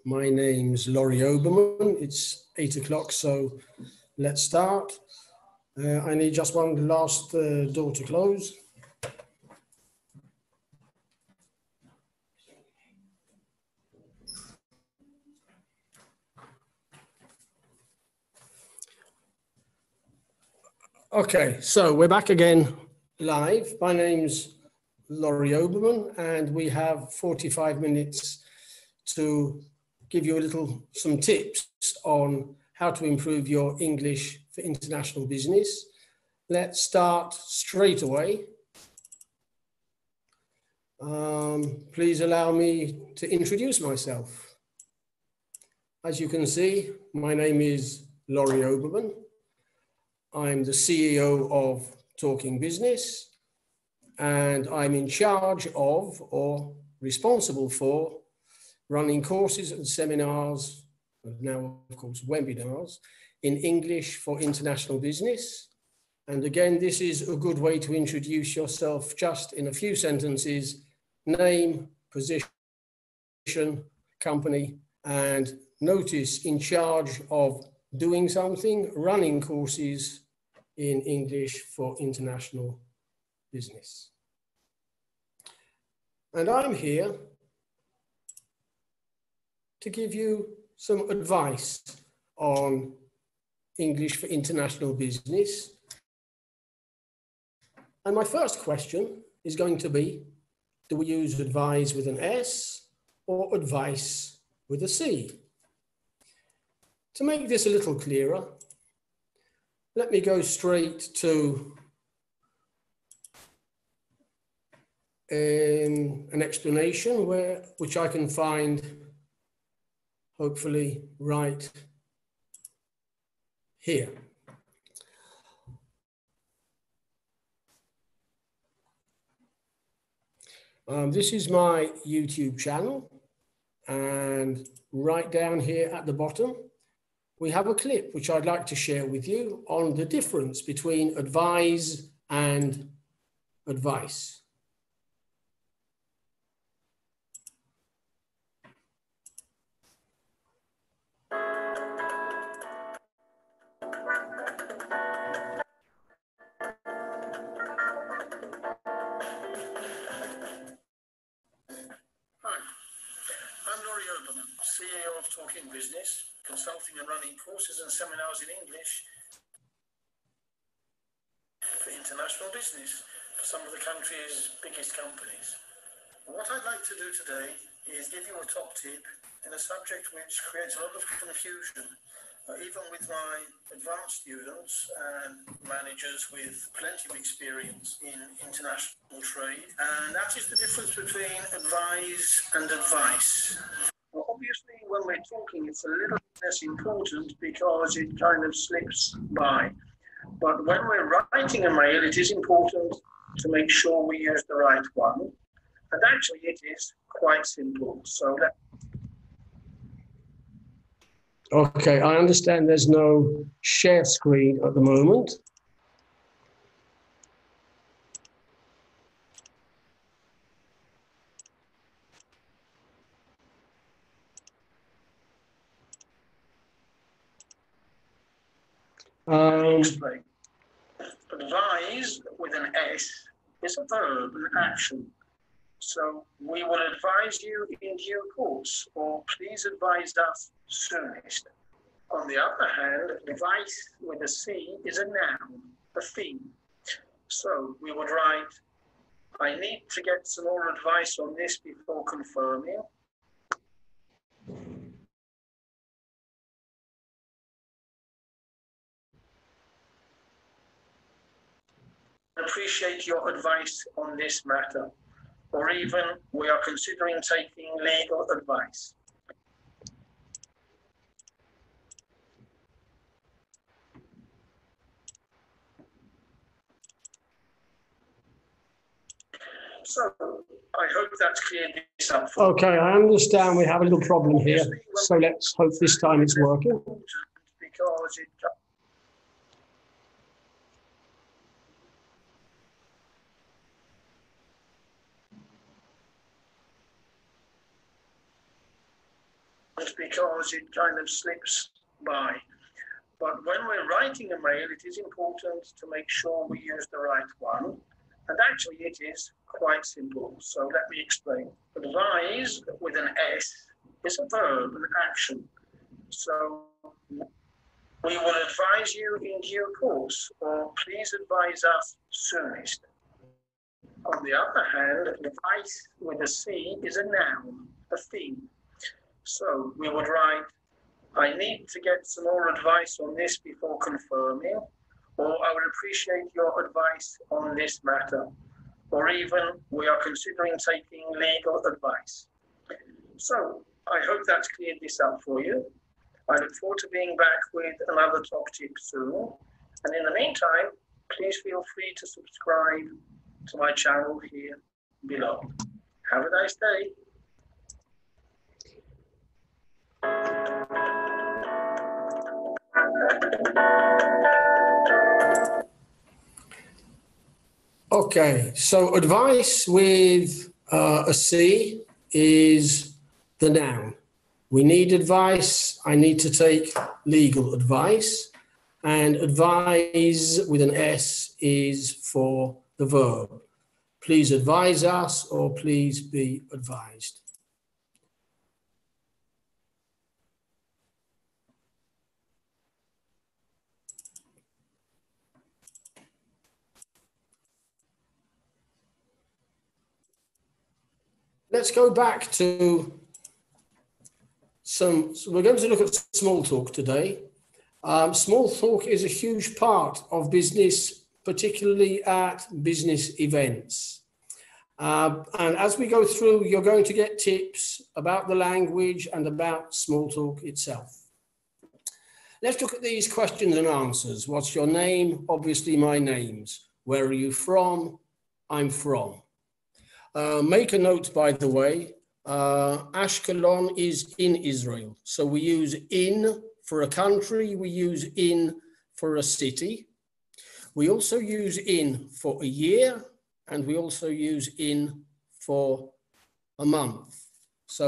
My name's Lori Oberman. It's 8 o'clock, so let's start. I need just one last door to close. Okay, so we're back again live. My name's Lori Oberman, and we have 45 minutes to give you some tips on how to improve your English for international business. Let's start straight away. Please allow me to introduce myself. As you can see, my name is Lori Oberman. I'm the CEO of Talking Business, and I'm in charge of, or responsible for, running courses and seminars, and now of course webinars, in English for international business. And again, this is a good way to introduce yourself just in a few sentences: name, position, company, and notice in charge of doing something, running courses in English for international business. And I'm here to give you some advice on English for international business. And my first question is going to be, do we use advise with an S or advice with a C? To make this a little clearer, let me go straight to an explanation which I can find hopefully right here. This is my YouTube channel, and right down here at the bottom, we have a clip which I'd like to share with you on the difference between advise and advice. CEO of Talking Business, consulting and running courses and seminars in English for international business for some of the country's biggest companies. What I'd like to do today is give you a top tip in a subject which creates a lot of confusion, even with my advanced students and managers with plenty of experience in international trade, and that is the difference between advise and advice. Well, obviously, when we're talking, it's a little less important because it kind of slips by. But when we're writing a mail, it is important to make sure we use the right one. And actually, it is quite simple. So Okay, I understand there's no share screen at the moment. Advise with an S is a verb, an action. So we will advise you in due course, or please advise us soonest. On the other hand, advice with a C is a noun, a theme. So we would write, I need to get some more advice on this before confirming. Appreciate your advice on this matter, or even we are considering taking legal advice. So I hope that's cleared this up. Okay, I understand we have a little problem here, so let's hope this time it's working. Because it just because it kind of slips by. But when we're writing a mail, it is important to make sure we use the right one. And actually, it is quite simple. So let me explain. Advise with an S is a verb, an action. So we will advise you in due course, or please advise us soonest. On the other hand, advice with a C is a noun, a thing. So we would write, I need to get some more advice on this before confirming, or I would appreciate your advice on this matter, or even we are considering taking legal advice. So I hope that's cleared this up for you. I look forward to being back with another top tip soon. And in the meantime, please feel free to subscribe to my channel here below. Have a nice day. Okay, so advice with a C is the noun. We need advice. I need to take legal advice. And advise with an S is for the verb. Please advise us, or please be advised. Let's go back to we're going to look at small talk today. Small talk is a huge part of business, particularly at business events. And as we go through, you're going to get tips about the language and about small talk itself. Let's look at these questions and answers. What's your name? Obviously my name's. Where are you from? I'm from. Make a note, by the way, Ashkelon is in Israel. So we use in for a country, we use in for a city. We also use in for a year, and we also use in for a month. So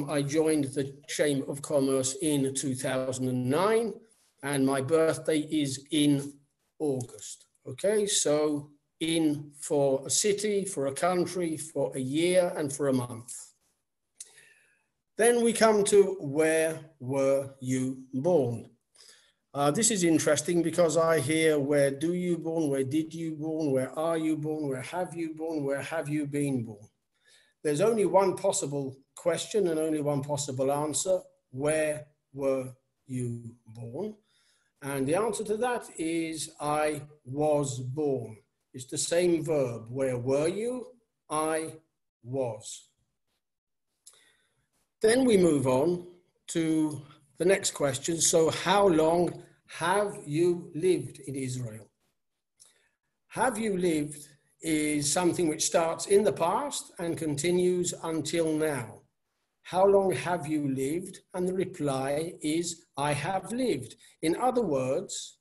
I joined the Chamber of Commerce in 2009, and my birthday is in August. Okay, so in for a city, for a country, for a year, and for a month. Then we come to where were you born? This is interesting because I hear where do you born, where did you born, where are you born, where have you born, where have you been born? There's only one possible question and only one possible answer. Where were you born? And the answer to that is I was born. It's the same verb. Where were you? I was. Then we move on to the next question. So how long have you lived in Israel? Have you lived is something which starts in the past and continues until now. How long have you lived? And the reply is, I have lived. In other words,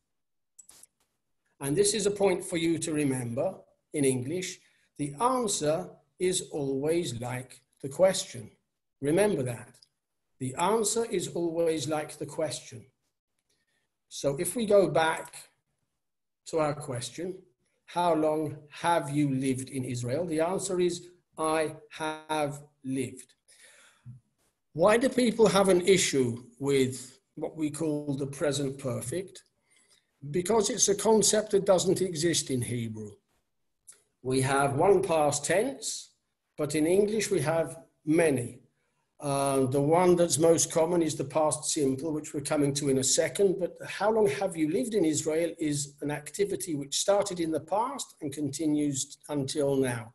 and this is a point for you to remember in English, the answer is always like the question. Remember that. The answer is always like the question. So if we go back to our question, how long have you lived in Israel? The answer is, I have lived. Why do people have an issue with what we call the present perfect? Because it's a concept that doesn't exist in Hebrew. We have one past tense, but in English we have many. The one that's most common is the past simple, which we're coming to in a second. But how long have you lived in Israel is an activity which started in the past and continues until now.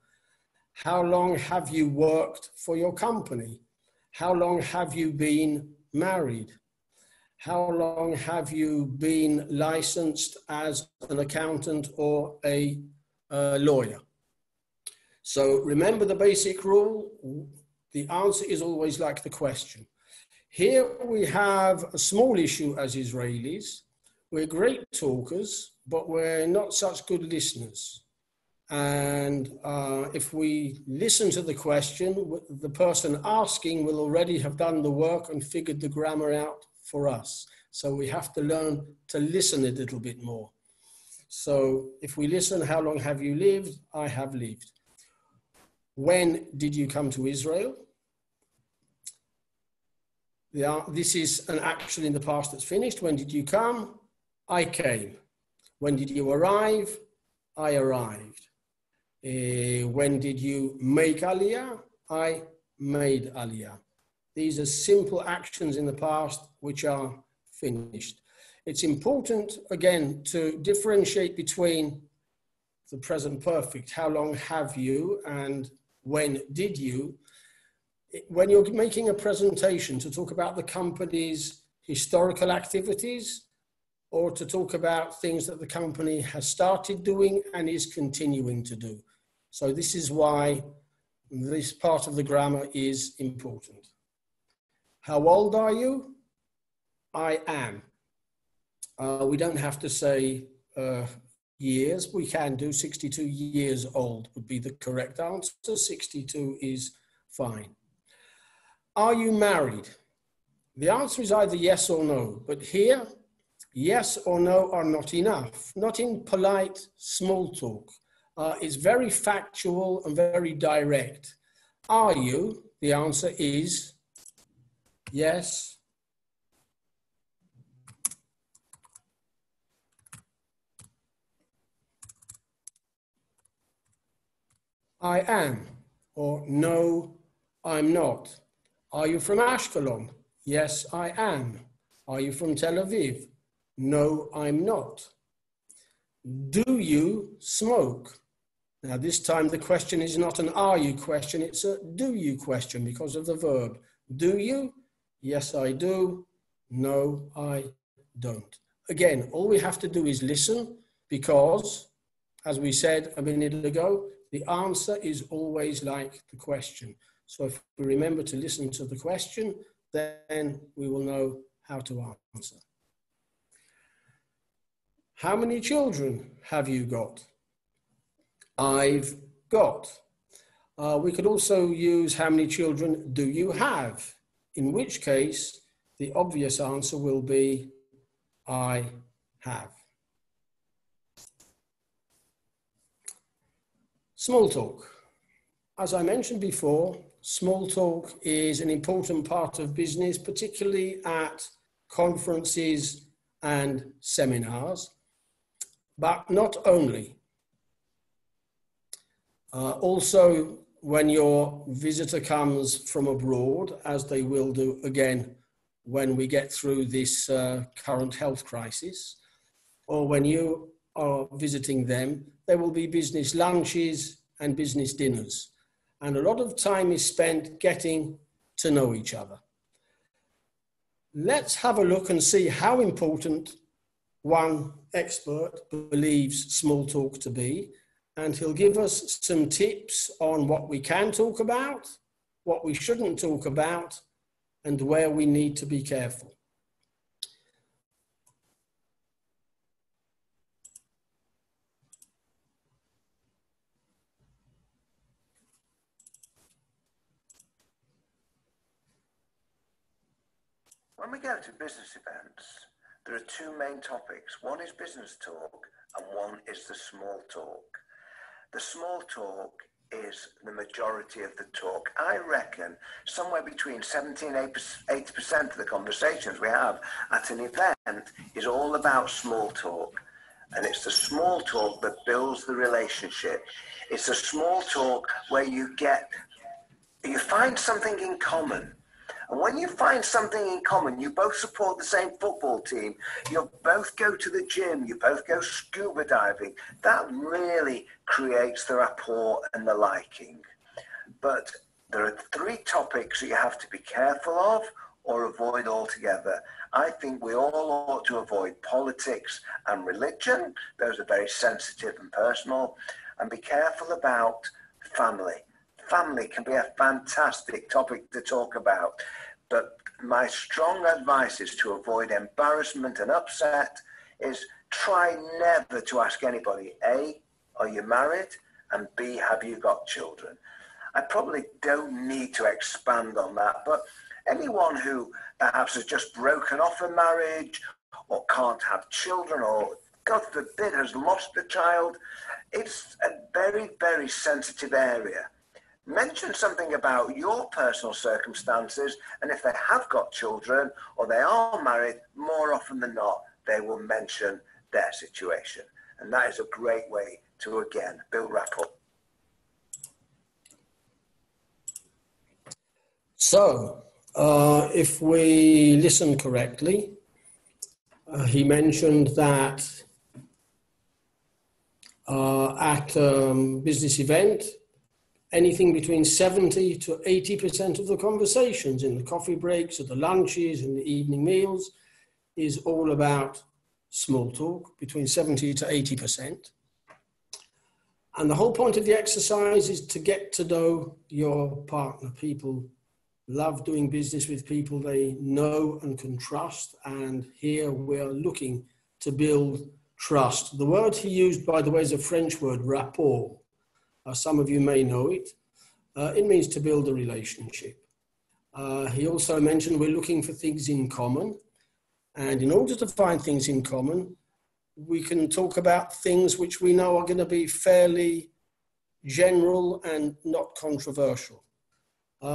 How long have you worked for your company? How long have you been married? How long have you been licensed as an accountant or a lawyer? So remember the basic rule. The answer is always like the question. Here we have a small issue as Israelis. We're great talkers, but we're not such good listeners. And if we listen to the question, the person asking will already have done the work and figured the grammar out for us. So we have to learn to listen a little bit more. So if we listen, how long have you lived? I have lived. When did you come to Israel? This is an action in the past that's finished. When did you come? I came. When did you arrive? I arrived. When did you make Aliyah? I made Aliyah. These are simple actions in the past which are finished. It's important, again, to differentiate between the present perfect, how long have you, and when did you. When you're making a presentation to talk about the company's historical activities or to talk about things that the company has started doing and is continuing to do. So this is why this part of the grammar is important. How old are you? I am. We don't have to say years. We can do 62 years old would be the correct answer. 62 is fine. Are you married? The answer is either yes or no, but here, yes or no are not enough. Not in polite small talk. It's very factual and very direct. Are you? The answer is yes. I am, or no, I'm not. Are you from Ashkelon? Yes, I am. Are you from Tel Aviv? No, I'm not. Do you smoke? Now this time the question is not an are you question, it's a do you question because of the verb. Do you? Yes, I do. No, I don't. Again, all we have to do is listen because, as we said a minute ago, the answer is always like the question. So if we remember to listen to the question, then we will know how to answer. How many children have you got? I've got. We could also use how many children do you have? In which case, the obvious answer will be I have. Small talk. As I mentioned before, small talk is an important part of business, particularly at conferences and seminars, but not only. Also, when your visitor comes from abroad, as they will do again when we get through this current health crisis, or when you are visiting them, there will be business lunches and business dinners. And a lot of time is spent getting to know each other. Let's have a look and see how important one expert believes small talk to be. And he'll give us some tips on what we can talk about, what we shouldn't talk about, and where we need to be careful. When we go to business events, there are two main topics. One is business talk and one is the small talk. The small talk is the majority of the talk. I reckon somewhere between 70 and 80% of the conversations we have at an event is all about small talk. And it's the small talk that builds the relationship. It's the small talk where you find something in common. And when you find something in common, you both support the same football team, you both go to the gym, you both go scuba diving, that really creates the rapport and the liking. But there are three topics that you have to be careful of or avoid altogether. I think we all ought to avoid politics and religion. Those are very sensitive and personal. And be careful about family. Family can be a fantastic topic to talk about, but my strong advice is to avoid embarrassment and upset, is try never to ask anybody, A, are you married? And B, have you got children? I probably don't need to expand on that, but anyone who perhaps has just broken off a marriage or can't have children or, God forbid, has lost a child, it's a very, very sensitive area. Mention something about your personal circumstances, and if they have got children or they are married, more often than not, they will mention their situation. And that is a great way to, again, build rapport. So, if we listen correctly, he mentioned that at a business event, anything between 70 to 80% of the conversations in the coffee breaks, at the lunches, and the evening meals is all about small talk, between 70 to 80%. And the whole point of the exercise is to get to know your partner. People love doing business with people they know and can trust. And here we're looking to build trust. The word he used, by the way, is a French word, rapport. Some of you may know it. It means to build a relationship. He also mentioned we're looking for things in common. And in order to find things in common, we can talk about things which we know are going to be fairly general and not controversial.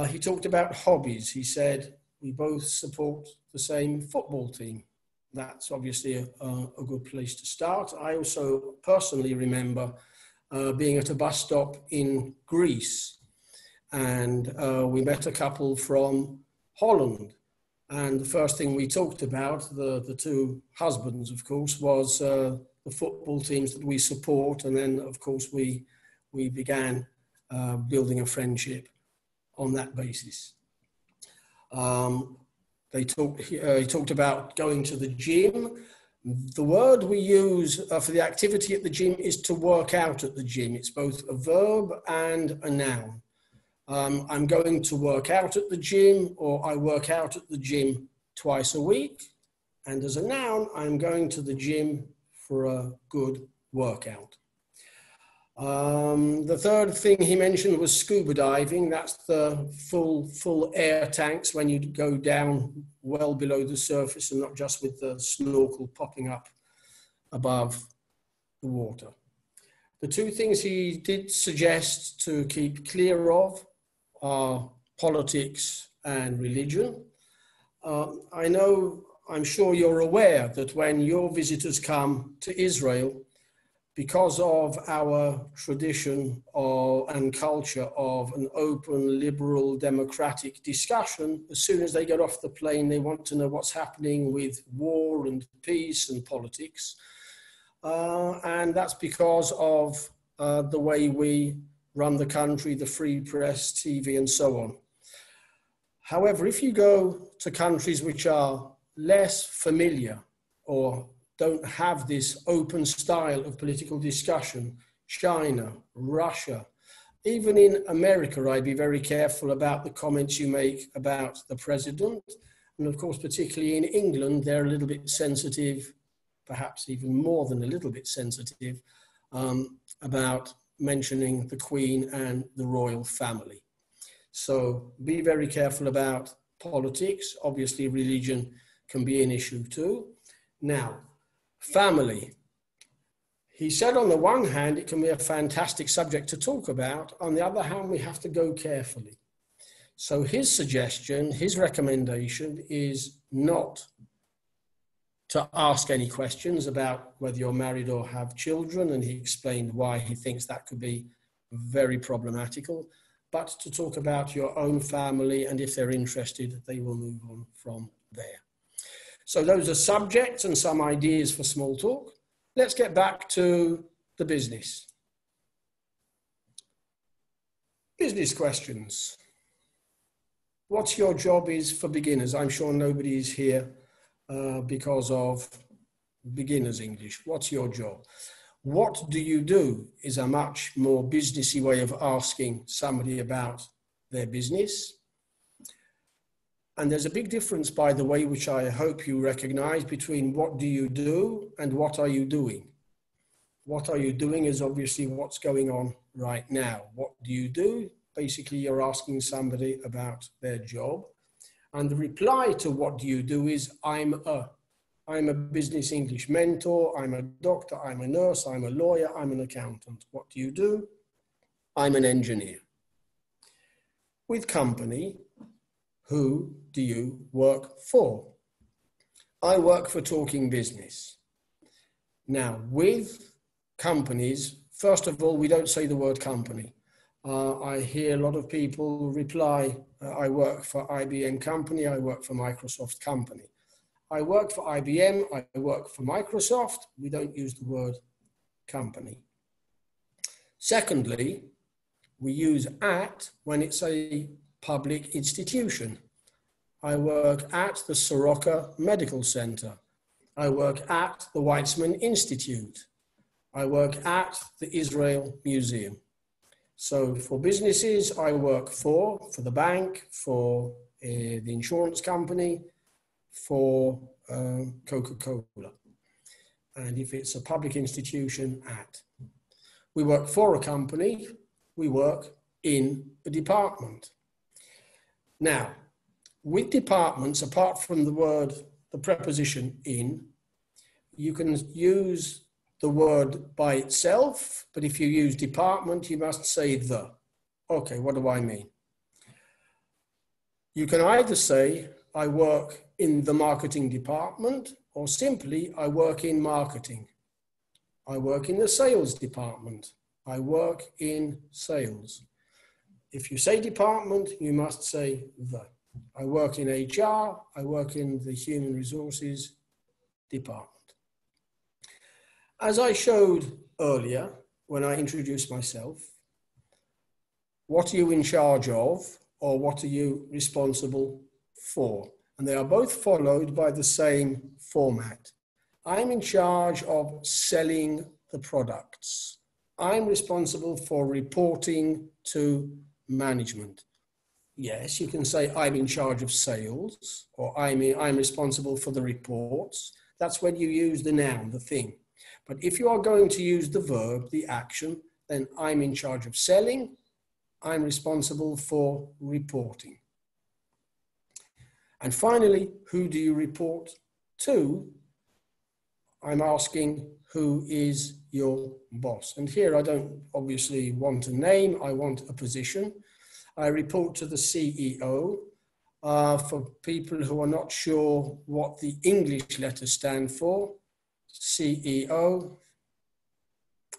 He talked about hobbies. He said we both support the same football team. That's obviously a good place to start. I also personally remember being at a bus stop in Greece, and we met a couple from Holland. And the first thing we talked about, the two husbands, of course, was the football teams that we support. And then, of course, we began building a friendship on that basis. He talked about going to the gym. The word we use for the activity at the gym is to work out at the gym. It's both a verb and a noun. I'm going to work out at the gym, or I work out at the gym twice a week. And as a noun, I'm going to the gym for a good workout. The third thing he mentioned was scuba diving. That's the full air tanks when you go down well below the surface and not just with the snorkel popping up above the water. The two things he did suggest to keep clear of are politics and religion. I'm sure you're aware that when your visitors come to Israel, because of our tradition and culture of an open, liberal, democratic discussion, as soon as they get off the plane, they want to know what's happening with war and peace and politics. And that's because of the way we run the country, the free press, TV, and so on. However, if you go to countries which are less familiar or don't have this open style of political discussion, China, Russia, even in America, I'd be very careful about the comments you make about the president. And of course, particularly in England, they're a little bit sensitive, perhaps even more than a little bit sensitive, about mentioning the Queen and the royal family. So be very careful about politics. Obviously, religion can be an issue too. Now, family. He said on the one hand, it can be a fantastic subject to talk about. On the other hand, we have to go carefully. So his suggestion, his recommendation is not to ask any questions about whether you're married or have children. And he explained why he thinks that could be very problematical, but to talk about your own family. And if they're interested, they will move on from there. So those are subjects and some ideas for small talk. Let's get back to the business. Business questions. What's your job is for beginners? I'm sure nobody is here because of beginner's English. What's your job? What do you do is a much more businessy way of asking somebody about their business. And there's a big difference, by the way, which I hope you recognize, between what do you do and what are you doing. What are you doing is obviously what's going on right now? What do you do? Basically, you're asking somebody about their job. And the reply to what do you do is, I'm a business English mentor, I'm a doctor, I'm a nurse, I'm a lawyer, I'm an accountant. What do you do? I'm an engineer. With company, who do you work for? I work for Talking Business. Now, with companies, first of all, we don't say the word company. I hear a lot of people reply, I work for IBM company, I work for Microsoft company. I work for IBM, I work for Microsoft. We don't use the word company. Secondly, we use at when it's a public institution. I work at the Soroka Medical Center. I work at the Weizmann Institute. I work at the Israel Museum. So for businesses, I work for the bank, for the insurance company, for Coca-Cola. And if it's a public institution, at. We work for a company, we work in a department. Now, with departments, apart from the preposition in, you can use the word by itself, but if you use department, you must say the. Okay, what do I mean? You can either say, I work in the marketing department, or simply, I work in marketing. I work in the sales department. I work in sales. If you say department, you must say the. I work in HR, I work in the human resources department. As I showed earlier, when I introduced myself, what are you in charge of, or what are you responsible for? And they are both followed by the same format. I'm in charge of selling the products. I'm responsible for reporting to management. Yes, you can say I'm in charge of sales, or I'm responsible for the reports. That's when you use the noun, the thing. But if you are going to use the verb, the action, then I'm in charge of selling. I'm responsible for reporting. And finally, who do you report to? I'm asking, who is your boss? And here I don't obviously want a name, I want a position. I report to the CEO. For people who are not sure what the English letters stand for, CEO,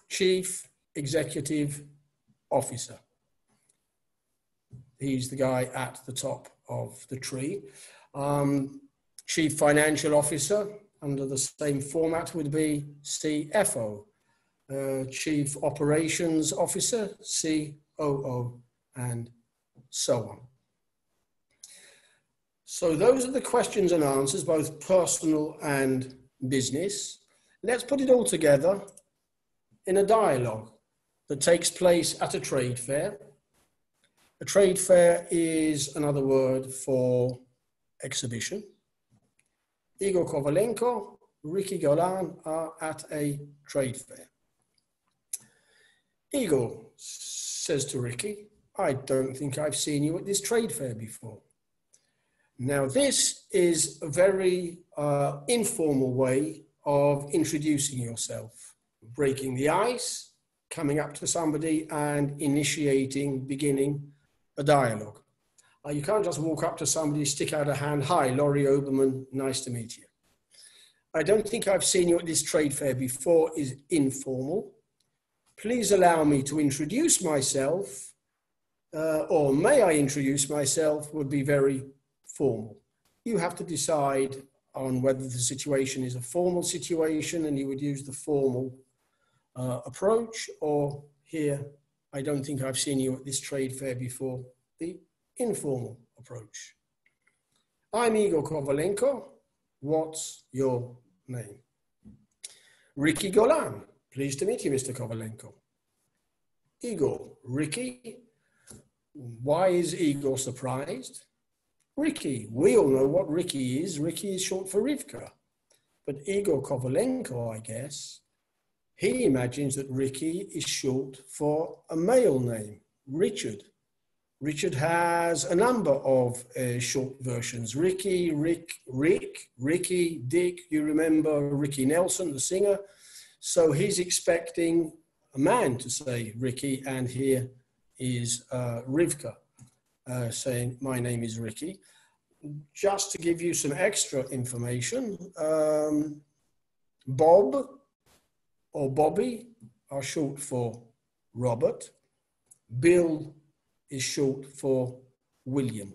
Chief Executive Officer. He's the guy at the top of the tree. Chief Financial Officer, under the same format, would be CFO. Chief Operations Officer, COO, and so on. So those are the questions and answers, both personal and business. Let's put it all together in a dialogue that takes place at a trade fair. A trade fair is another word for exhibition. Igor Kovalenko, Ricky Golan are at a trade fair. Igor says to Ricky, I don't think I've seen you at this trade fair before. Now, this is a very informal way of introducing yourself, breaking the ice, coming up to somebody and beginning a dialogue. You can't just walk up to somebody, stick out a hand, hi, Lori Oberman, nice to meet you. I don't think I've seen you at this trade fair before is informal. Please allow me to introduce myself, or may I introduce myself would be very formal. You have to decide on whether the situation is a formal situation and you would use the formal approach, or here, I don't think I've seen you at this trade fair before, the informal approach. I'm Igor Kovalenko. What's your name? Ricky Golan. Pleased to meet you, Mr. Kovalenko. Igor. Ricky. Why is Igor surprised? Ricky. We all know what Ricky is. Ricky is short for Rivka. But Igor Kovalenko, I guess. He imagines that Ricky is short for a male name, Richard. Richard has a number of short versions. Ricky, Ricky, Dick. You remember Ricky Nelson, the singer. So he's expecting a man to say Ricky, and here is Rivka saying, my name is Ricky. Just to give you some extra information, Bob or Bobby are short for Robert. Bill is short for William.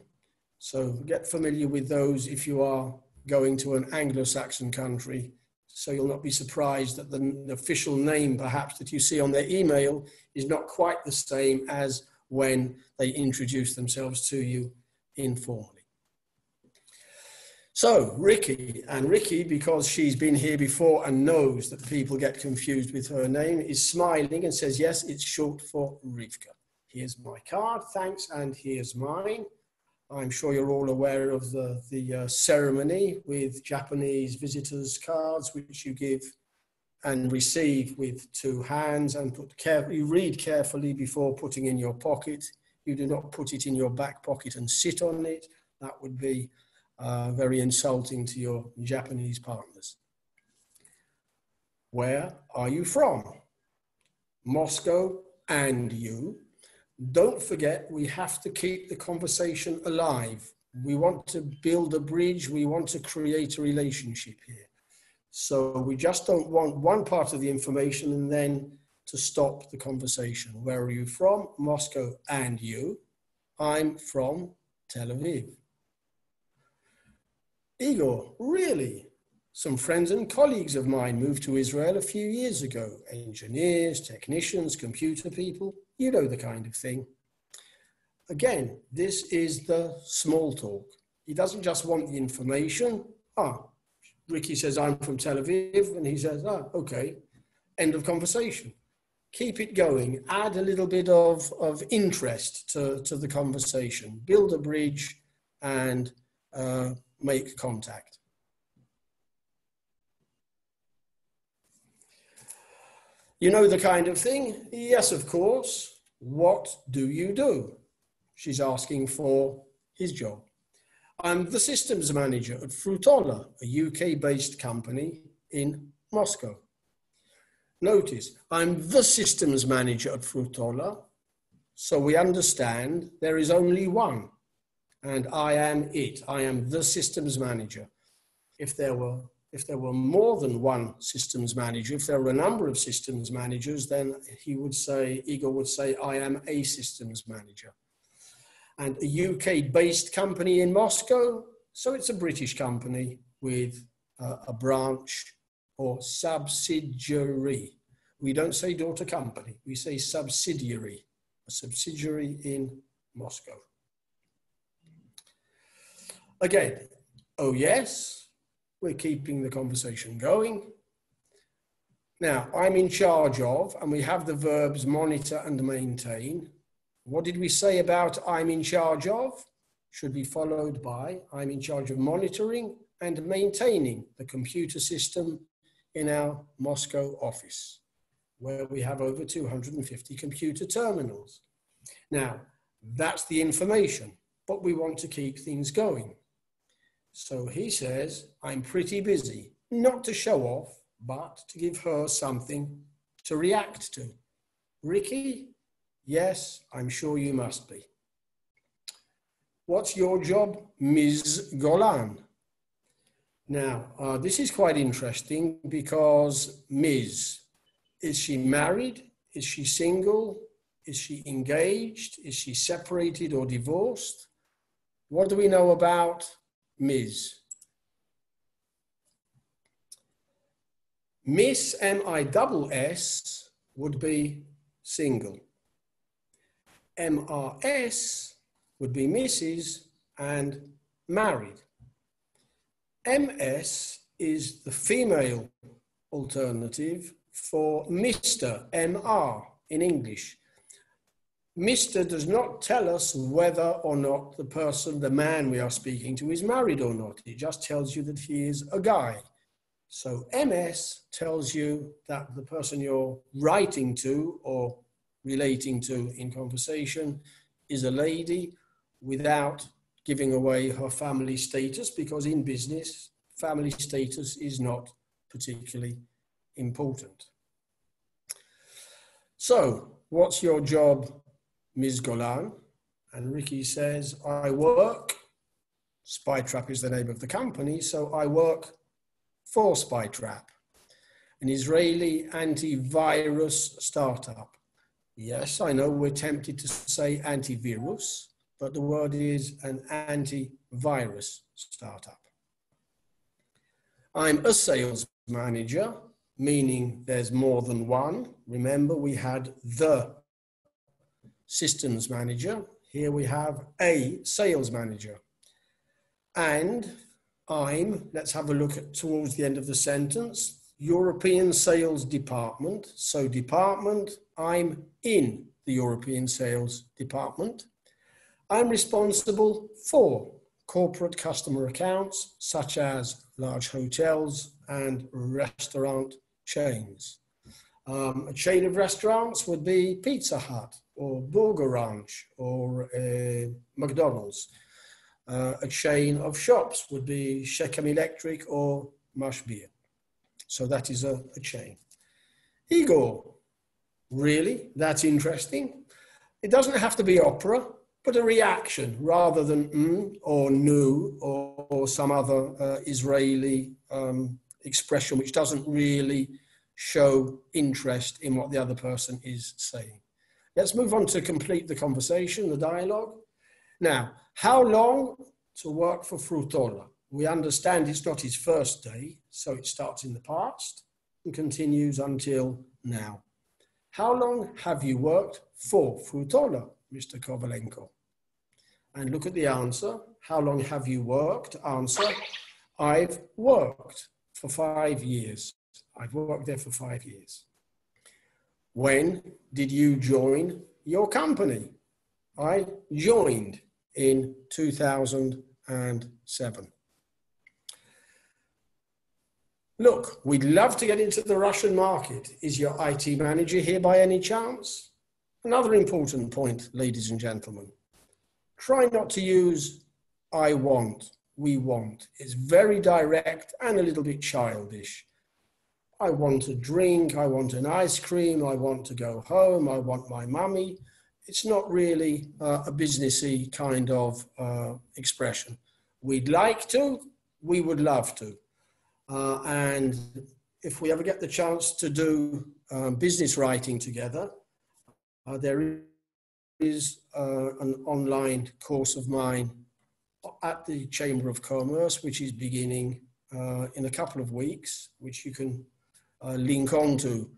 So get familiar with those if you are going to an Anglo-Saxon country, so you'll not be surprised that the official name perhaps that you see on their email is not quite the same as when they introduce themselves to you informally. So Ricky, and Ricky, because she's been here before and knows that people get confused with her name, is smiling and says, yes, it's short for Rivka. Here's my card, thanks, and here's mine. I'm sure you're all aware of the ceremony with Japanese visitors' cards, which you give and receive with two hands and you read carefully before putting in your pocket. You do not put it in your back pocket and sit on it. That would be very insulting to your Japanese partners. Where are you from? Moscow, and you. Don't forget, we have to keep the conversation alive. We want to build a bridge. We want to create a relationship here. So we just don't want one part of the information and then to stop the conversation. Where are you from? Moscow, and you. I'm from Tel Aviv. Igor, really? Some friends and colleagues of mine moved to Israel a few years ago. Engineers, technicians, computer people, you know the kind of thing. Again, this is the small talk. He doesn't just want the information. Ricky says, I'm from Tel Aviv, and he says, okay, end of conversation. Keep it going. Add a little bit of interest to the conversation. Build a bridge and make contact. You know the kind of thing? Yes, of course. What do you do? She's asking for his job. I'm the systems manager at Fruitola, a UK-based company in Moscow. Notice, I'm the systems manager at Fruitola, so we understand there is only one, and I am it. I am the systems manager. If there were more than one systems manager, if there were a number of systems managers, then Igor would say, I am a systems manager. And a UK-based company in Moscow, so it's a British company with a branch or subsidiary. We don't say daughter company, we say subsidiary, a subsidiary in Moscow. Again, oh yes, we're keeping the conversation going. Now, I'm in charge of, and we have the verbs monitor and maintain. What did we say about I'm in charge of? Should be followed by I'm in charge of monitoring and maintaining the computer system in our Moscow office, where we have over 250 computer terminals. Now, that's the information, but we want to keep things going. So he says, I'm pretty busy, not to show off, but to give her something to react to. Ricky? Yes, I'm sure you must be. What's your job, Ms. Golan? Now, this is quite interesting because Ms., is she married? Is she single? Is she engaged? Is she separated or divorced? What do we know about Ms.? Miss, M-I-S-S, would be single. M-R-S would be Mrs. and married. M.S. is the female alternative for Mr. M.R. in English. Mr. does not tell us whether or not the person, the man we are speaking to, is married or not. It just tells you that he is a guy. So MS tells you that the person you're writing to or relating to in conversation is a lady, without giving away her family status, because in business, family status is not particularly important. So, what's your job, Ms. Golan? And Ricky says, I work, Spytrap is the name of the company, so I work for Spytrap, an Israeli antivirus startup. Yes, I know we're tempted to say antivirus, but the word is an antivirus startup. I'm a sales manager, meaning there's more than one. Remember, we had the systems manager. Here we have a sales manager. And I'm, let's have a look at towards the end of the sentence, European sales department. So department, I'm in the European sales department. I'm responsible for corporate customer accounts, such as large hotels and restaurant chains. A chain of restaurants would be Pizza Hut or Burger Ranch or McDonald's. A chain of shops would be Shechem Electric or Mashbir. So that is a chain. Igor, really? That's interesting. It doesn't have to be opera, but a reaction rather than or nu or some other Israeli expression which doesn't really show interest in what the other person is saying. Let's move on to complete the conversation, the dialogue. Now, how long to work for Frutola? We understand it's not his first day, so it starts in the past and continues until now. How long have you worked for Frutola, Mr. Kovalenko? And look at the answer. How long have you worked? Answer, I've worked for 5 years. I've worked there for 5 years. When did you join your company? I joined in 2007. Look, we'd love to get into the Russian market. Is your IT manager here by any chance? Another important point, ladies and gentlemen. Try not to use I want, we want. It's very direct and a little bit childish. I want a drink, I want an ice cream, I want to go home, I want my mummy. It's not really a businessy kind of expression. We'd like to, we would love to. And if we ever get the chance to do business writing together, there is an online course of mine at the Chamber of Commerce, which is beginning in a couple of weeks, which you can link on to,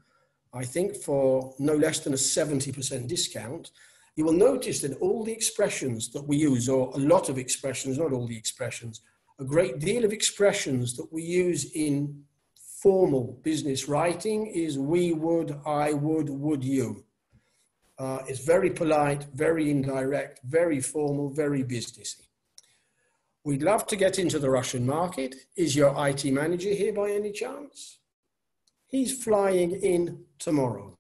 I think, for no less than a 70% discount. You will notice that all the expressions that we use, or a lot of expressions, not all the expressions, a great deal of expressions that we use in formal business writing is we would, I would you. It's very polite, very indirect, very formal, very businessy. We'd love to get into the Russian market. Is your IT manager here by any chance? He's flying in tomorrow.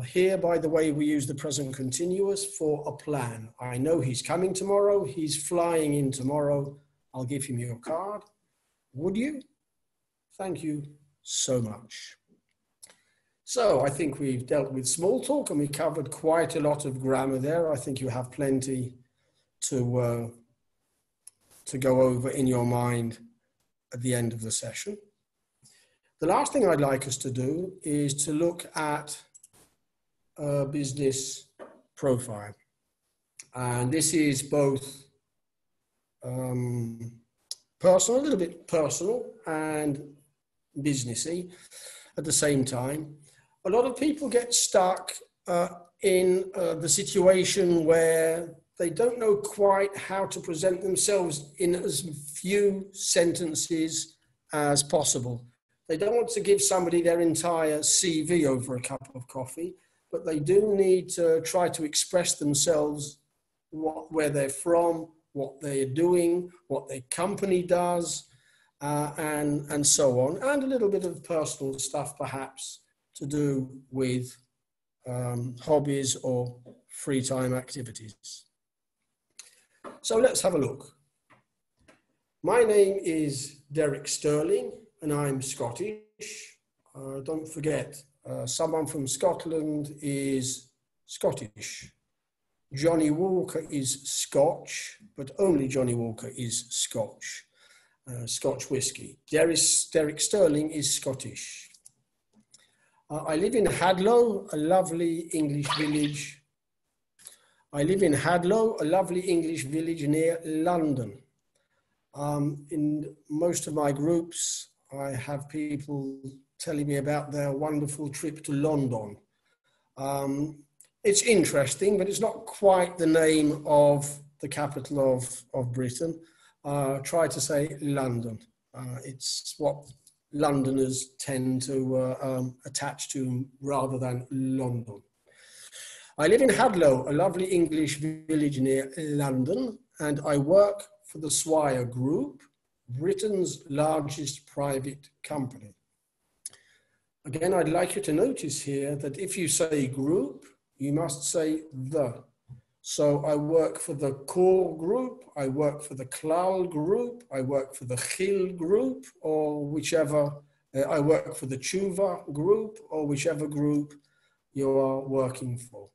Here, by the way, we use the present continuous for a plan. I know he's coming tomorrow. He's flying in tomorrow. I'll give him your card. Would you? Thank you so much. So I think we've dealt with small talk and we covered quite a lot of grammar there. I think you have plenty to go over in your mind at the end of the session. The last thing I'd like us to do is to look at a business profile. And this is both personal, a little bit personal and businessy at the same time. A lot of people get stuck in the situation where they don't know quite how to present themselves in as few sentences as possible. They don't want to give somebody their entire CV over a cup of coffee, but they do need to try to express themselves, where they're from, what they're doing, what their company does, and so on, and a little bit of personal stuff perhaps to do with hobbies or free time activities. So let's have a look. My name is Derek Sterling and I'm Scottish. Don't forget, someone from Scotland is Scottish. Johnny Walker is Scotch, but only Johnny Walker is Scotch. Scotch whiskey. Derek Sterling is Scottish. I live in Hadlow, a lovely English village. I live in Hadlow, a lovely English village near London. In most of my groups, I have people telling me about their wonderful trip to London. It's interesting, but it's not quite the name of the capital of Britain. Try to say London. It's what Londoners tend to attach to rather than London. I live in Hadlow, a lovely English village near London, and I work for the Swire Group, Britain's largest private company. Again, I'd like you to notice here that if you say group, you must say the. So I work for the Core Group, I work for the Klal Group, I work for the Chil Group, or whichever, I work for the Tshuva Group, or whichever group you are working for.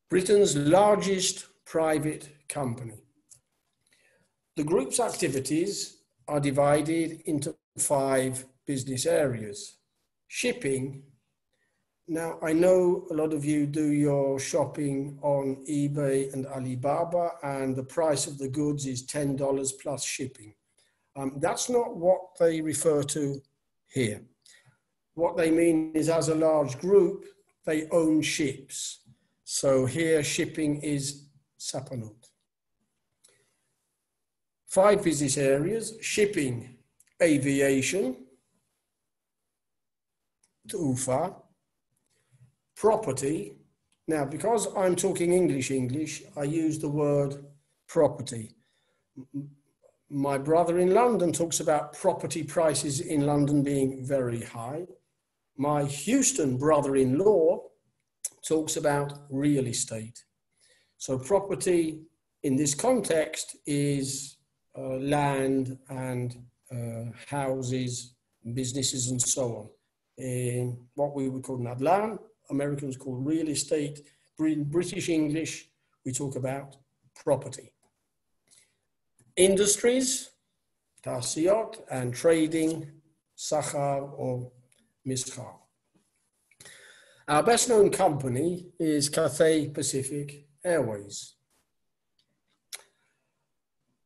Britain's largest private company. The group's activities are divided into 5 business areas. Shipping. Now, I know a lot of you do your shopping on eBay and Alibaba, and the price of the goods is $10 plus shipping. That's not what they refer to here. What they mean is, as a large group, they own ships. So here, shipping is Sapanut. 5 business areas: shipping, aviation, Tufa, property. Now, because I'm talking English, I use the word property. My brother in London talks about property prices in London being very high. My Houston brother-in-law talks about real estate. So property in this context is land and houses, businesses, and so on. In what we would call Nadlan, Americans call real estate. In British English, we talk about property. Industries, Tasiyot, and trading, Sachar or Mischar. Our best known company is Cathay Pacific Airways.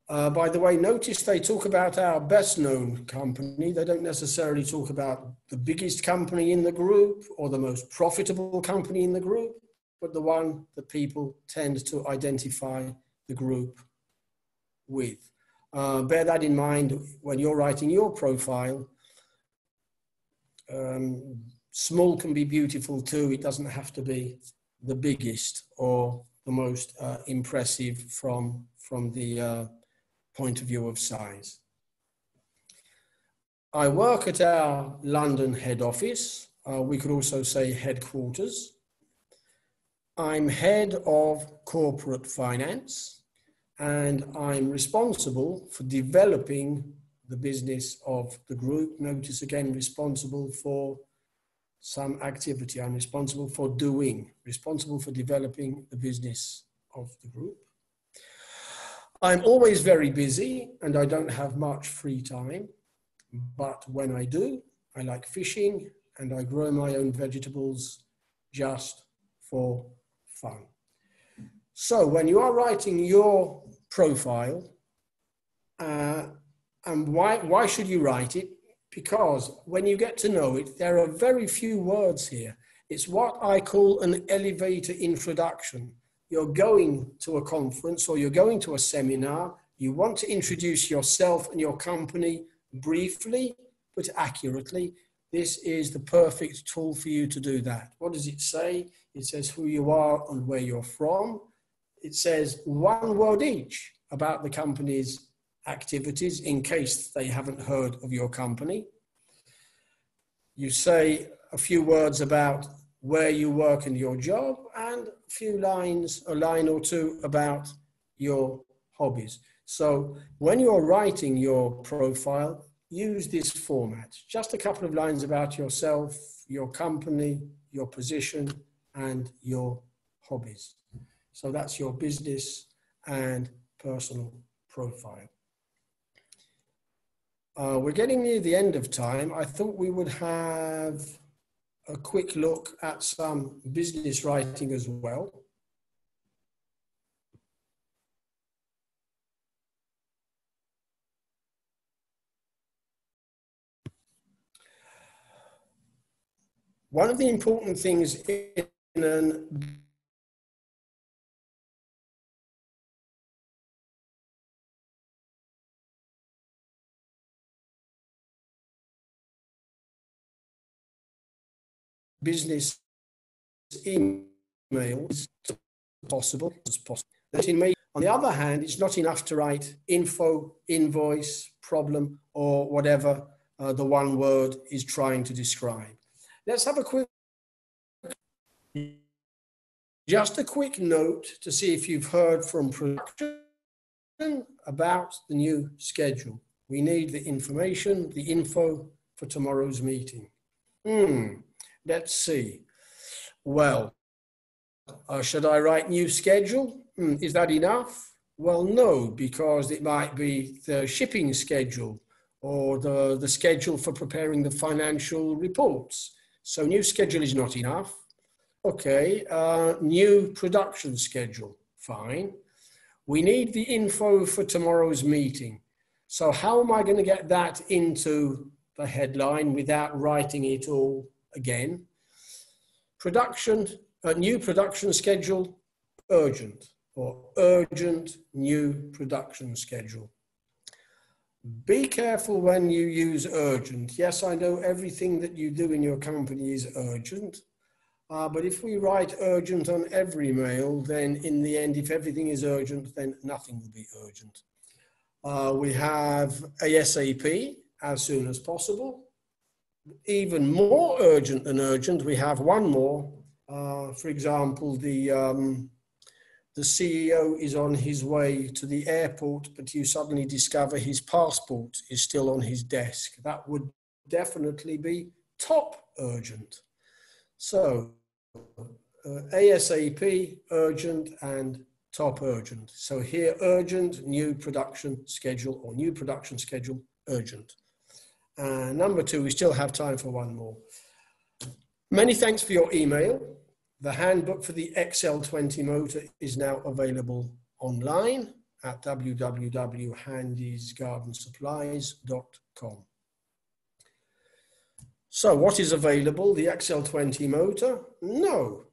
By the way, notice they talk about our best known company. They don't necessarily talk about the biggest company in the group or the most profitable company in the group, but the one that people tend to identify the group with. Bear that in mind when you're writing your profile. Small can be beautiful too. It doesn't have to be the biggest or the most impressive from the point of view of size. I work at our London head office. We could also say headquarters. I'm head of corporate finance, and I'm responsible for developing the business of the group. Notice again, responsible for some activity. I'm responsible for doing, responsible for developing the business of the group. I'm always very busy and I don't have much free time, but when I do, I like fishing and I grow my own vegetables just for fun. So when you are writing your profile, and why should you write it? Because when you get to know it, there are very few words here. It's what I call an elevator introduction. You're going to a conference or you're going to a seminar. You want to introduce yourself and your company briefly, but accurately. This is the perfect tool for you to do that. What does it say? It says who you are and where you're from. It says one word each about the company's activities in case they haven't heard of your company. You say a few words about where you work in your job and a few lines, a line or two about your hobbies. So when you're writing your profile, use this format. Just a couple of lines about yourself, your company, your position, and your hobbies. So that's your business and personal profile. We're getting near the end of time. I thought we would have a quick look at some business writing as well. One of the important things in an business email is possible. That in me, on the other hand, it's not enough to write info, invoice, problem, or whatever the one word is trying to describe. Let's have a quick note to see if you've heard from production about the new schedule. We need the information, the info for tomorrow's meeting. Let's see. Well, should I write new schedule? Is that enough? Well, no, because it might be the shipping schedule or the schedule for preparing the financial reports. So new schedule is not enough. Okay, new production schedule, fine. We need the info for tomorrow's meeting. So how am I going to get that into the headline without writing it all again? New production schedule, urgent, or urgent new production schedule. Be careful when you use urgent. Yes, I know everything that you do in your company is urgent, but if we write urgent on every mail, then in the end, if everything is urgent, then nothing will be urgent. We have ASAP, as soon as possible. Even more urgent than urgent, we have one more. For example, the CEO is on his way to the airport, but you suddenly discover his passport is still on his desk. That would definitely be top urgent. So ASAP, urgent, and top urgent. So here, urgent, new production schedule, or new production schedule, urgent. Number two, we still have time for one more. Many thanks for your email. The handbook for the XL20 motor is now available online at www.handysgardensupplies.com. So what is available? The XL20 motor? No,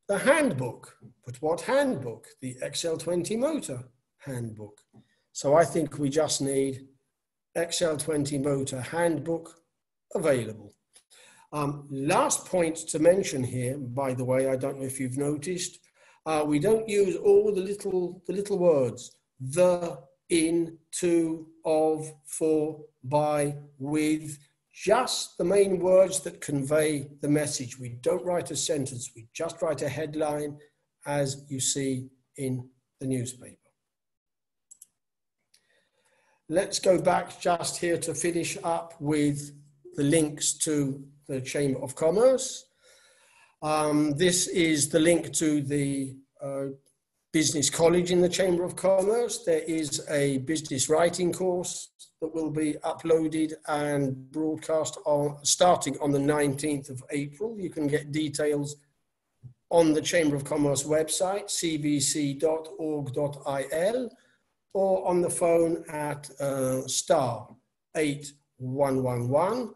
the handbook. But what handbook? The XL20 motor handbook. So I think we just need XL20 motor handbook available. Last point to mention here, by the way, I don't know if you've noticed, we don't use all the little words, the, in, to, of, for, by, with, just the main words that convey the message. We don't write a sentence, we just write a headline as you see in the newspaper. Let's go back just here to finish up with the links to the Chamber of Commerce. This is the link to the Business College in the Chamber of Commerce. There is a business writing course that will be uploaded and broadcast starting on the 19th of April. You can get details on the Chamber of Commerce website, cbc.org.il, or on the phone at star 8111.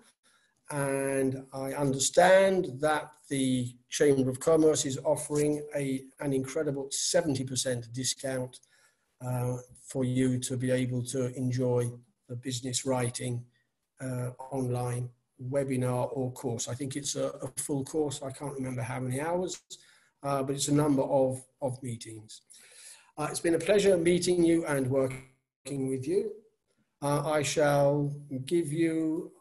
And I understand that the Chamber of Commerce is offering an incredible 70% discount for you to be able to enjoy the business writing online webinar or course. I think it's a full course. I can't remember how many hours, but it's a number of meetings. It's been a pleasure meeting you and working with you. I shall give you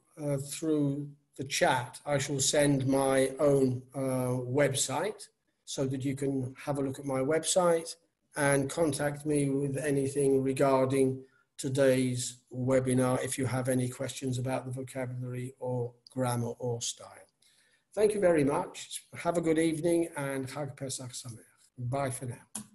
through the chat, I shall send my own website so that you can have a look at my website and contact me with anything regarding today's webinar if you have any questions about the vocabulary or grammar or style. Thank you very much. Have a good evening and Chag Pesach Sameach. Bye for now.